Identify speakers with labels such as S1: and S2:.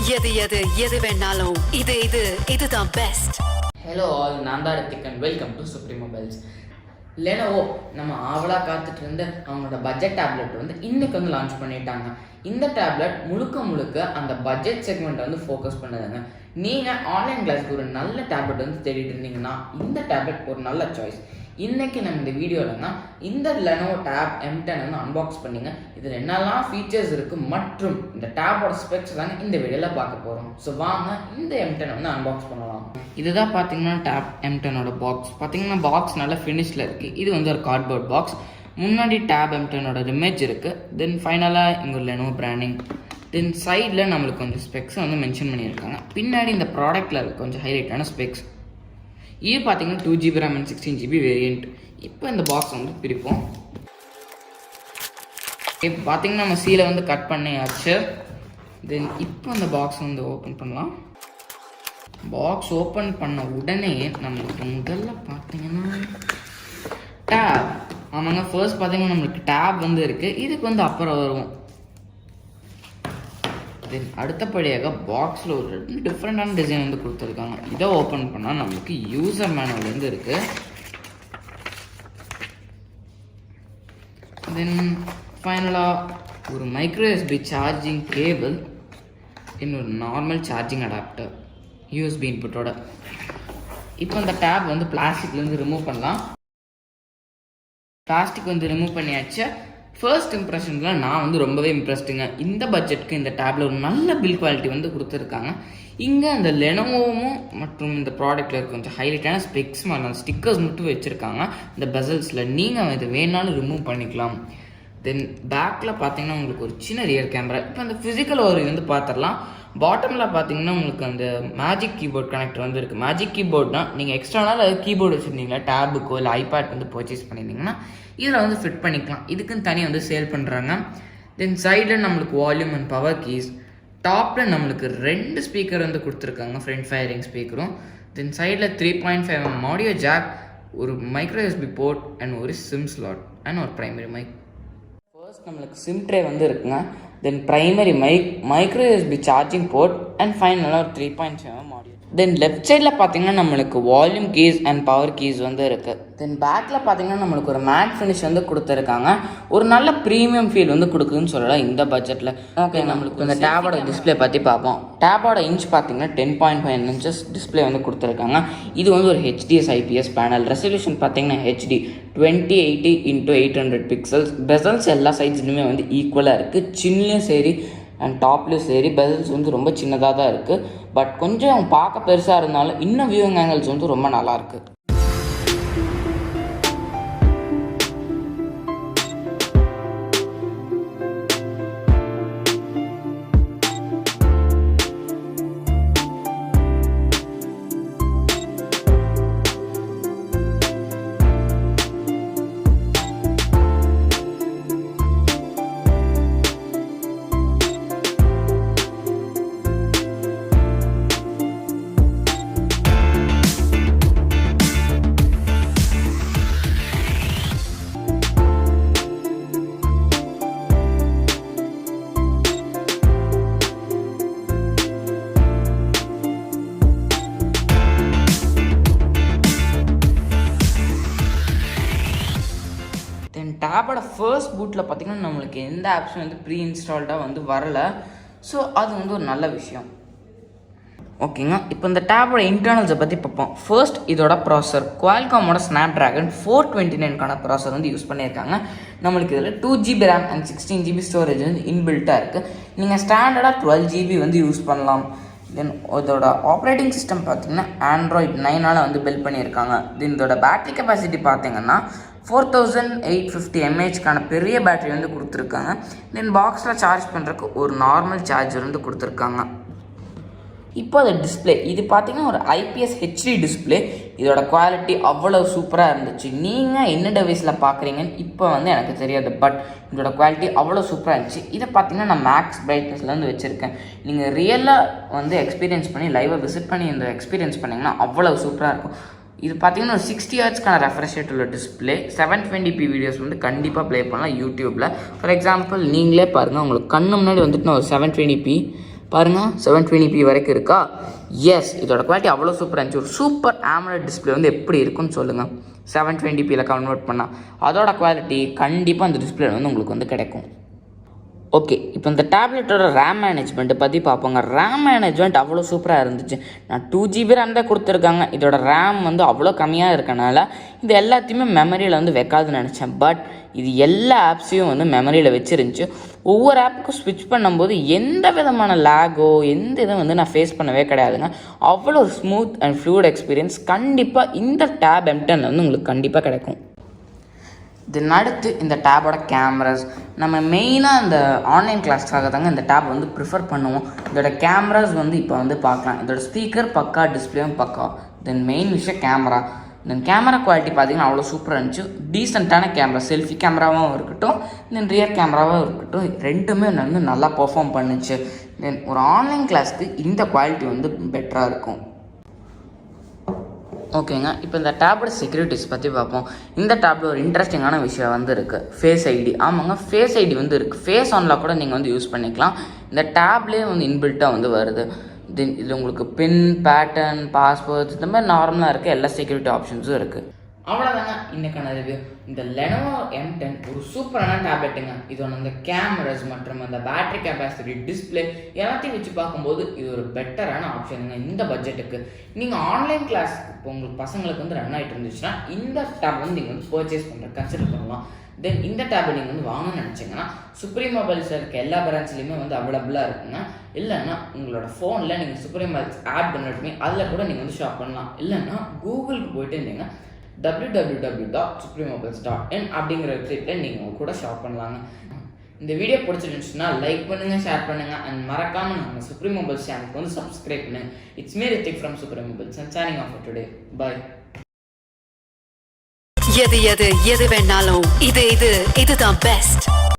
S1: எது வேணாலும் இதுதான் பெஸ்ட்.
S2: ஹலோ ஆல், நான் தான் Rithik and welcome to Supreme Mobiles. Lenovo நம்ம ஆவலாக காத்துட்டு இருந்த அவங்களோட பட்ஜெட் டேப்லெட் வந்து இன்னைக்கு வந்து லான்ச் பண்ணிட்டாங்க. இந்த டேப்லெட் முழுக்க அந்த பட்ஜெட் செக்மெண்ட் வந்து ஃபோக்கஸ் பண்ணுதுங்க. நீங்கள் ஆன்லைன் கிளாஸ்க்கு ஒரு நல்ல டேப்லெட் வந்து தேடிட்டு இருந்தீங்கன்னா இந்த டேப்லெட் ஒரு நல்ல சாய்ஸ். இன்றைக்கி நம்ம இந்த வீடியோவில் தான் இந்த Lenovo Tab M10 வந்து அன்பாக்ஸ் பண்ணிங்க. இதில் என்னெல்லாம் ஃபீச்சர்ஸ் இருக்குது மற்றும் இந்த டேப்போட ஸ்பெக்ஸ் தாங்க இந்த வீடியோவில் பார்க்க போகிறோம். ஸோ வாங்க இந்த M10 வந்து அன்பாக்ஸ் பண்ணலாம். இதுதான் பார்த்தீங்கன்னா Tab M10ஓட பாக்ஸ். பார்த்தீங்கன்னா பாக்ஸ் நல்லா ஃபினிஷில் இருக்குது. இது வந்து ஒரு கார்ட்போர்ட் பாக்ஸ். முன்னாடி Tab M10ஓட இமேஜ் இருக்குது. தென் ஃபைனலாக இங்கே ஒரு Lenovo பிராண்டிங். தென் சைடில் நம்மளுக்கு கொஞ்சம் ஸ்பெக்ஸை வந்து மென்ஷன் பண்ணியிருக்காங்க. பின்னாடி இந்த ப்ராடக்ட்டில் இருக்க கொஞ்சம் ஹைலைட்டான ஸ்பெக்ஸ். இது பார்த்தீங்கன்னா 2GB RAM and 16GB variant. இப்போ இந்த பாக்ஸ் வந்து பிரிப்போம். இப்போ பார்த்தீங்கன்னா நம்ம சீலை வந்து கட் பண்ணியாச்சு. தென் இப்போ இந்த பாக்ஸ் வந்து ஓப்பன் பண்ணலாம். பாக்ஸ் ஓப்பன் பண்ண உடனே நம்மளுக்கு முதல்ல பார்த்தீங்கன்னா டேப். ஆமாங்க, ஃபர்ஸ்ட் பார்த்தீங்கன்னா நம்மளுக்கு டேப் வந்து இருக்குது. இதுக்கு வந்து அப்புறம் வரும். தென் அடுத்தபடியாக பாக்ஸில் ஒரு டிஃப்ரெண்டான டிசைன் வந்து கொடுத்துருக்காங்க. இதை ஓப்பன் பண்ணால் நம்மளுக்கு யூசர் மேனுவல் வந்து இருக்குது. தென் ஃபைனலாக ஒரு மைக்ரோ USB சார்ஜிங் கேபிள், இன்னொரு நார்மல் சார்ஜிங் அடாப்டர் USB இன்புட்டோட. இப்போ அந்த டேப் வந்து பிளாஸ்டிக்லேருந்து ரிமூவ் பண்ணலாம். பிளாஸ்டிக் வந்து ரிமூவ் பண்ணியாச்சு. ஃபர்ஸ்ட் இம்ப்ரெஷனில் நான் வந்து ரொம்பவே இம்ப்ரெஸ்டுங்க. இந்த பட்ஜெட்டுக்கு இந்த டேப்பில் ஒரு நல்ல பில் குவாலிட்டி வந்து கொடுத்துருக்காங்க. இங்கே அந்த லெனோவோவும் மற்றும் இந்த ப்ராடக்ட்டில் இருக்க கொஞ்சம் ஹைலைட்டான ஸ்பெக்ஸ் மாதிரி ஸ்டிக்கர்ஸ் மட்டும் வச்சுருக்காங்க. இந்த பெசல்ஸில் நீங்கள் இது வேணாலும் ரிமூவ் பண்ணிக்கலாம். தென் பேக்கில் பார்த்தீங்கன்னா உங்களுக்கு ஒரு சின்ன ரியர் கேமரா. இப்போ அந்த ஃபிசிக்கல் ஒரு வந்து பார்த்துடலாம். பாட்டமில் பார்த்தீங்கன்னா உங்களுக்கு அந்த மேஜிக் கீபோர்ட் கனெக்டர் வந்து இருக்குது. மேஜிக் கீபோர்ட்னா நீங்கள் எக்ஸ்ட்ரானால கீபோர்டு வச்சுருந்தீங்களா, டேபுக்கோ இல்லை ஐபேட் வந்து பர்ச்சேஸ் பண்ணியிருந்தீங்கன்னா இதில் வந்து ஃபிட் பண்ணிக்கலாம். இதுக்குன்னு தனியாக வந்து சேல் பண்ணுறாங்க. தென் சைடில் நம்மளுக்கு வால்யூம் அண்ட் பவர் கீஸ். டாப்பில் நம்மளுக்கு 2 ஸ்பீக்கர் வந்து கொடுத்துருக்காங்க, ஃப்ரண்ட் ஃபயரிங் ஸ்பீக்கரும். தென் சைடில் 3.5mm ஆடியோ ஜாக், ஒரு மைக்ரோ USB போர்ட் அண்ட் ஒரு சிம் ஸ்லாட் அண்ட் ஒரு ப்ரைமரி மைக். ஃபர்ஸ்ட் நம்மளுக்கு சிம் ட்ரே வந்து இருக்குங்க. Then primary mic, micro USB charging port and ஃபைனலாக ஒரு 3.5mm ஆடியோ. தென் லெஃப்ட் சைடில் பார்த்தீங்கன்னா நம்மளுக்கு volume keys and power keys வந்து இருக்குது. தென் பேக்கில் பார்த்தீங்கன்னா நம்மளுக்கு ஒரு மேட் ஃபினிஷ் வந்து கொடுத்துருக்காங்க. ஒரு நல்ல ப்ரீமியம் ஃபீல் வந்து கொடுக்குதுன்னு சொல்லலாம் இந்த பட்ஜெட்டில். ஓகே, நம்மளுக்கு இந்த டேபோட டிஸ்பிளே பற்றி பார்ப்போம். டேபோட இன்ச் பார்த்தீங்கன்னா 10.5 inches டிஸ்பிளே வந்து கொடுத்துருக்காங்க. இது வந்து ஒரு HDS IPS பேனல். ரெசல்யூஷன் பார்த்தீங்கன்னா HD 2080x800 பிக்சல்ஸ். பெசல்ஸ் எல்லா சைட்ஸ்லையுமே வந்து ஈக்குவலாக இருக்குது. சின்னலையும் சரி அண்ட் டாப்லேயும் சரி பெசல்ஸ் வந்து ரொம்ப சின்னதாக தான் இருக்குது. பட் கொஞ்சம் பார்க்க பெருசாக இருந்தாலும் இன்னும் வியூவிங் ஆங்கிள்ஸ் வந்து ரொம்ப நல்லாயிருக்கு. டேபோட ஃபர்ஸ்ட் பூட்டில் பார்த்தீங்கன்னா நம்மளுக்கு எந்த ஆப்ஷன் வந்து ப்ரீ இன்ஸ்டால்டாக வந்து வரலை. ஸோ அது வந்து ஒரு நல்ல விஷயம். ஓகேங்க, இப்போ இந்த டேபோட இன்டர்னல்ஸை பற்றி பார்ப்போம். ஃபர்ஸ்ட் இதோட ப்ராசர் குவால்காமோட Snapdragon 429 ப்ராசர் வந்து யூஸ் பண்ணியிருக்காங்க. நம்மளுக்கு இதில் 2GB RAM and 16GB storage வந்து இன்பில்ட்டாக இருக்குது. நீங்கள் ஸ்டாண்டர்டாக 12GB வந்து யூஸ் பண்ணலாம். தென் இதோட ஆப்ரேட்டிங் சிஸ்டம் பார்த்தீங்கன்னா Android 9 வந்து பில்ட் பண்ணியிருக்காங்க. தென் இதோட பேட்டரி கெப்பாசிட்டி பார்த்தீங்கன்னா 4850 mAhக்கான பெரிய பேட்டரி வந்து கொடுத்துருக்காங்க. தென் பாக்ஸில் சார்ஜ் பண்ணுறதுக்கு ஒரு நார்மல் சார்ஜர் வந்து கொடுத்துருக்காங்க. இப்போ அது டிஸ்பிளே இது பார்த்தீங்கன்னா ஒரு IPS HD டிஸ்பிளே. இதோட குவாலிட்டி அவ்வளோ சூப்பராக இருந்துச்சு. நீங்கள் என்ன டிவைஸில் பார்க்குறீங்கன்னு இப்போ வந்து எனக்கு தெரியாது. பட் இதோட குவாலிட்டி அவ்வளோ சூப்பராக இருந்துச்சு. இதை பார்த்தீங்கன்னா நான் மேக்ஸ் பிரைட்னஸில் வந்து வச்சுருக்கேன். நீங்கள் ரியலாக வந்து எக்ஸ்பீரியன்ஸ் பண்ணி லைவாக விசிட் பண்ணி இந்த எக்ஸ்பீரியன்ஸ் பண்ணிங்கன்னா அவ்வளோ சூப்பராக இருக்கும். இது பார்த்தீங்கன்னா ஒரு 60 Hzக்கான ரெஃப்ரெஷ் ரேட் உள்ள டிஸ்பிளே. 720p வீடியோஸ் வந்து கண்டிப்பாக ப்ளே பண்ணலாம் யூடியூப்பில். ஃபார் எக்ஸாம்பிள் நீங்களே பாருங்கள், உங்களுக்கு கண்ணு முன்னாடி வந்துட்டு நான் ஒரு 720p பாருங்கள் 720p வரைக்கும் இருக்கா. எஸ், இதோட குவாலிட்டி அவ்வளோ சூப்பராக இருந்துச்சு. ஒரு சூப்பர் AMOLED டிஸ்பிளே வந்து எப்படி இருக்குன்னு சொல்லுங்கள். 720pயில் கன்வெர்ட் பண்ணால் அதோட குவாலிட்டி கண்டிப்பாக அந்த டிஸ்பிளே வந்து உங்களுக்கு வந்து கிடைக்கும். ஓகே, இப்போ இந்த டேப்லெட்டோட ரேம் மேனேஜ்மெண்ட்டை பற்றி பார்ப்போங்க. ரேம் மேனேஜ்மெண்ட் அவ்வளோ சூப்பராக இருந்துச்சு. நான் 2GB ரேம் தான் கொடுத்துருக்காங்க. இதோட ரேம் வந்து அவ்வளோ கம்மியாக இருக்கனால இது எல்லாத்தையுமே மெமரியில் வந்து வைக்காதுன்னு நினச்சேன். பட் இது எல்லா ஆப்ஸையும் வந்து மெமரியில் வச்சுருந்துச்சு. ஒவ்வொரு ஆப்புக்கும் ஸ்விட்ச் பண்ணும்போது எந்த விதமான லேகோ எந்த இதுவும் வந்து நான் ஃபேஸ் பண்ணவே கிடையாதுங்க. அவ்வளோ ஸ்மூத் அண்ட் ஃப்ளூட் எக்ஸ்பீரியன்ஸ் கண்டிப்பாக இந்த டேப் M10 வந்து உங்களுக்கு கண்டிப்பாக கிடைக்கும். தென் அடுத்து இந்த டேபோட கேமராஸ். நம்ம மெயினாக இந்த ஆன்லைன் கிளாஸ்க்காக தாங்க இந்த டேப் வந்து ப்ரிஃபர் பண்ணுவோம். இதோட கேமராஸ் வந்து இப்போ வந்து பார்க்கலாம். இதோட ஸ்பீக்கர் பக்கா, டிஸ்பிளேவும் பக்கா. தென் மெயின் விஷயம் கேமரா. தென் கேமரா குவாலிட்டி பார்த்திங்கன்னா அவ்வளோ சூப்பராக இருந்துச்சு. டீசெண்டான கேமரா, செல்ஃபி கேமராவும் இருக்கட்டும், தென் ரியர் கேமராவும் இருக்கட்டும், ரெண்டுமே வந்து நல்லா பர்ஃபார்ம் பண்ணுச்சு. தென் ஒரு ஆன்லைன் கிளாஸ்க்கு இந்த குவாலிட்டி வந்து பெட்டராக இருக்கும். ஓகேங்க, இப்போ இந்த டேபோட செக்யூரிட்டிஸ் பற்றி பார்ப்போம். இந்த டேப்பில் ஒரு இன்ட்ரெஸ்டிங்கான விஷயம் வந்து இருக்குது, ஃபேஸ் ஐடி. ஆமாங்க, ஃபேஸ் ஐடி வந்து இருக்குது. ஃபேஸ் ஆன்லாக் கூட நீங்கள் வந்து யூஸ் பண்ணிக்கலாம். இந்த டேப்லேயே வந்து இன்பில்ட்டாக வந்து வருது. தென் இது உங்களுக்கு பின், பேட்டர்ன், பாஸ்வேர்ட்ஸ் இந்த மாதிரி நார்மலாக இருக்குது. எல்லா செக்யூரிட்டி ஆப்ஷன்ஸும் இருக்குது. அவ்வளோதாங்க இன்றைக்கான ரிவ்யூ. இந்த Lenovo M10 ஒரு சூப்பரான டேப்லெட்டுங்க. இதோட அந்த கேமராஸ் மற்றும் அந்த பேட்டரி கெப்பாசிட்டி, டிஸ்பிளே எல்லாத்தையும் வச்சு பார்க்கும்போது இது ஒரு பெட்டரான ஆப்ஷனுங்க இந்த பட்ஜெட்டுக்கு. நீங்கள் ஆன்லைன் கிளாஸ் இப்போ உங்களுக்கு பசங்களுக்கு வந்து ரன் ஆகிட்டு இருந்துச்சுன்னா இந்த டேப் வந்து நீங்கள் வந்து பர்ச்சேஸ் பண்ணுற கன்சிடர் பண்ணலாம். தென் இந்த டேப் நீங்கள் வந்து வாங்கணும்னு நினச்சிங்கன்னா சுப்ரீம் மொபைல்ஸில் இருக்க எல்லா பிரான்ச்லேயுமே வந்து அவைலபிளாக இருக்குங்க. இல்லைன்னா உங்களோட ஃபோனில் நீங்கள் சுப்ரீம் மொபைல்ஸ் ஆப் டவுன்லோட் பண்ணி அதில் கூட நீங்கள் வந்து ஷாப் பண்ணலாம். இல்லைன்னா கூகுளுக்கு போயிட்டு இருந்தீங்க www.suprememobiles.in அப்படிங்கிற வெப்சைட்டில் நீங்கள் கூட ஷாப் பண்ணலாங்க. இந்த வீடியோ பிடிச்சிருந்துச்சுன்னா லைக் பண்ணுங்கள், ஷேர் பண்ணுங்கள் அண்ட் மறக்காமல் நம்ம சுப்ரீம் மொபைல்ஸ் சேனலுக்கு வந்து சப்ஸ்கிரைப் பண்ணுங்கள். It's me Rithik from Supreme Mobiles and signing off for today. Bye.
S1: எது வேணாலும் இதுதான் பெஸ்ட்.